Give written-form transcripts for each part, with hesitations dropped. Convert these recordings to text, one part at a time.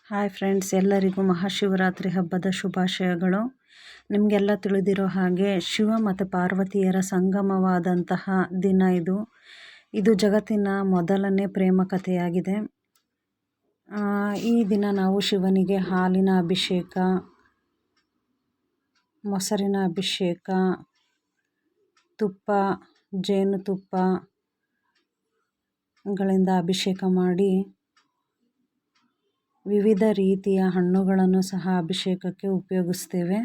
Hi friends, ಎಲ್ಲರಿಗೂ ಮಹಾಶಿವರಾತ್ರಿ ಹಬ್ಬದ ಶುಭಾಶಯಗಳು. ನಿಮಗೆಲ್ಲ ತಿಳಿದಿರೋ ಹಾಗೆ ಶಿವ ಮತ್ತು ಪಾರ್ವತಿಯರ ಸಂಗಮವಾದಂತಹ ದಿನ ಇದು ಜಗತ್ತಿನ ಮೊದಲನೇ ಪ್ರೇಮ ಕಥೆಯಾಗಿದೆ. ಈ ದಿನ ನಾವು ಶಿವನಿಗೆ ಹಾಲಿನ ಅಭಿಷೇಕ, ಮೊಸರಿನ ಅಭಿಷೇಕ, ತುಪ್ಪ, ಜೇನುತುಪ್ಪಗಳಿಂದ ಅಭಿಷೇಕ ಮಾಡಿ ವಿವಿಧ ರೀತಿಯ ಹಣ್ಣುಗಳನ್ನು ಸಹ ಅಭಿಷೇಕಕ್ಕೆ ಉಪಯೋಗಿಸ್ತೇವೆ.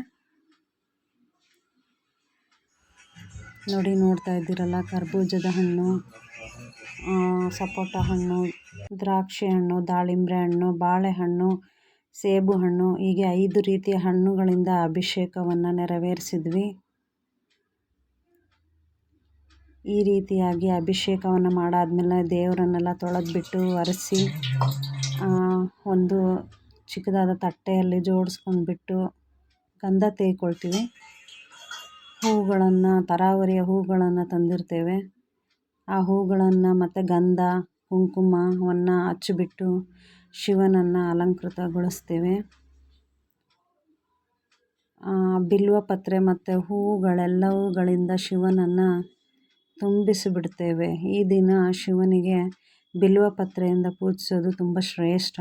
ನೋಡ್ತಾ ಇದ್ದೀರಲ್ಲ, ಕರ್ಬೂಜದ ಹಣ್ಣು, ಸಪೋಟ ಹಣ್ಣು, ದ್ರಾಕ್ಷಿ ಹಣ್ಣು, ದಾಳಿಂಬೆ ಹಣ್ಣು, ಬಾಳೆಹಣ್ಣು, ಸೇಬು ಹಣ್ಣು, ಹೀಗೆ 5 ರೀತಿಯ ಹಣ್ಣುಗಳಿಂದ ಅಭಿಷೇಕವನ್ನು ನೆರವೇರಿಸಿದ್ವಿ. ಈ ರೀತಿಯಾಗಿ ಅಭಿಷೇಕವನ್ನು ಮಾಡಾದ್ಮೇಲೆ ದೇವರನ್ನೆಲ್ಲ ತೊಳೆದ್ಬಿಟ್ಟು ಒರೆಸಿ ಒಂದು ಚಿಕ್ಕದಾದ ತಟ್ಟೆಯಲ್ಲಿ ಜೋಡಿಸ್ಕೊಂಡ್ಬಿಟ್ಟು ಗಂಧ ತೆಯ್ಕೊಳ್ತೀವಿ. ಹೂಗಳನ್ನು, ತರಾವರಿಯ ಹೂಗಳನ್ನು ತಂದಿರ್ತೇವೆ. ಆ ಹೂಗಳನ್ನು ಮತ್ತು ಗಂಧ, ಕುಂಕುಮವನ್ನು ಹಚ್ಚಿಬಿಟ್ಟು ಶಿವನನ್ನು ಅಲಂಕೃತಗೊಳಿಸ್ತೇವೆ. ಬಿಲ್ವಪತ್ರೆ ಮತ್ತು ಹೂವುಗಳೆಲ್ಲವುಗಳಿಂದ ಶಿವನನ್ನು ತುಂಬಿಸಿಬಿಡ್ತೇವೆ. ಈ ದಿನ ಶಿವನಿಗೆ ಬಿಲ್ವಪತ್ರೆಯಿಂದ ಪೂಜಿಸೋದು ತುಂಬ ಶ್ರೇಷ್ಠ.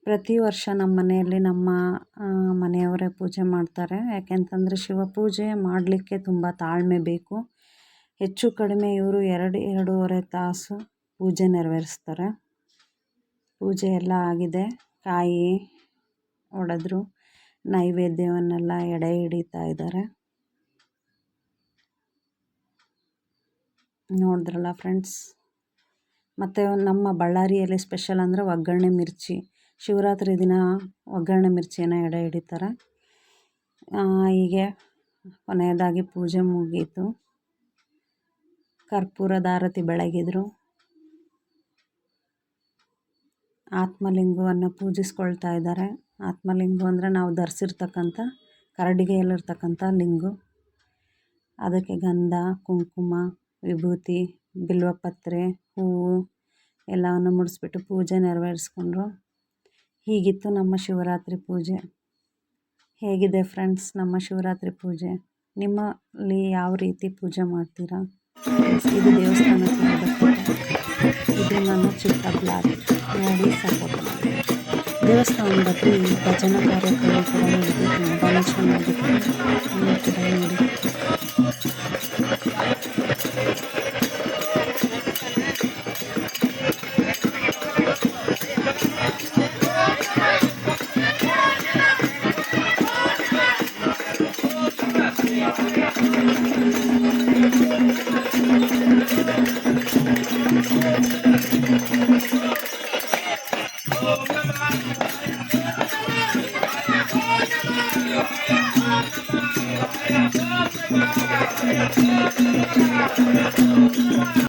ಪ್ರತಿ ವರ್ಷ ನಮ್ಮ ಮನೆಯಲ್ಲಿ ನಮ್ಮ ಮನೆಯವರೇ ಪೂಜೆ ಮಾಡ್ತಾರೆ. ಯಾಕೆಂತಂದರೆ ಶಿವ ಪೂಜೆ ಮಾಡಲಿಕ್ಕೆ ತುಂಬ ತಾಳ್ಮೆ ಬೇಕು. ಹೆಚ್ಚು ಕಡಿಮೆ ಇವರು 2-2.5 ತಾಸು ಪೂಜೆ ನೆರವೇರಿಸ್ತಾರೆ. ಪೂಜೆ ಎಲ್ಲ ಆಗಿದೆ, ಕಾಯಿ ಒಡೆದ್ರು, ನೈವೇದ್ಯವನ್ನೆಲ್ಲ ಎಡೆ ಹಿಡಿತಾ ಇದ್ದಾರೆ. ನೋಡಿದ್ರಲ್ಲ ಫ್ರೆಂಡ್ಸ್. ಮತ್ತು ನಮ್ಮ ಬಳ್ಳಾರಿಯಲ್ಲಿ ಸ್ಪೆಷಲ್ ಅಂದರೆ ಒಗ್ಗರಣೆ ಮಿರ್ಚಿ. ಶಿವರಾತ್ರಿ ದಿನ ಒಗ್ಗರಣೆ ಮಿರ್ಚಿಯನ್ನು ಎಡೆ ಹಿಡಿತಾರೆ. ಹೀಗೆ ಕೊನೆಯದಾಗಿ ಪೂಜೆ ಮುಗೀತು. ಕರ್ಪೂರದ ಆರತಿ ಬೆಳಗಿದ್ರು. ಆತ್ಮಲಿಂಗವನ್ನು ಪೂಜಿಸ್ಕೊಳ್ತಾ ಇದ್ದಾರೆ. ಆತ್ಮಲಿಂಗ ಅಂದರೆ ನಾವು ಧರಿಸಿರ್ತಕ್ಕಂಥ ಕರಡಿಗೆಯಲ್ಲಿರ್ತಕ್ಕಂಥ ಲಿಂಗು. ಅದಕ್ಕೆ ಗಂಧ, ಕುಂಕುಮ, ವಿಭೂತಿ, ಬಿಲ್ವಪತ್ರೆ, ಹೂವು ಎಲ್ಲವನ್ನು ಮುಡಿಸ್ಬಿಟ್ಟು ಪೂಜೆ ನೆರವೇರಿಸ್ಕೊಂಡ್ರು. ಹೀಗಿತ್ತು ನಮ್ಮ ಶಿವರಾತ್ರಿ ಪೂಜೆ. ಹೇಗಿದೆ ಫ್ರೆಂಡ್ಸ್ ನಮ್ಮ ಶಿವರಾತ್ರಿ ಪೂಜೆ? ನಿಮ್ಮಲ್ಲಿ ಯಾವ ರೀತಿ ಪೂಜೆ ಮಾಡ್ತೀರಾ? ಇದು ದೇವಸ್ಥಾನಕ್ಕೆ ಇದು ನನ್ನ ಚಿಕ್ಕ ಬ್ಲಾಗ್. ನೋಡಿ, ಸಪೋರ್ಟ್ ಮಾಡಿ. ದೇವಸ್ಥಾನದಲ್ಲಿ ಭಜನಾ ಕಾರ್ಯಕ್ರಮ ಕೂಡ ನಡೆದು ತುಂಬಾ ಚೆನ್ನಾಗಿತ್ತು. ನೋಡಿ.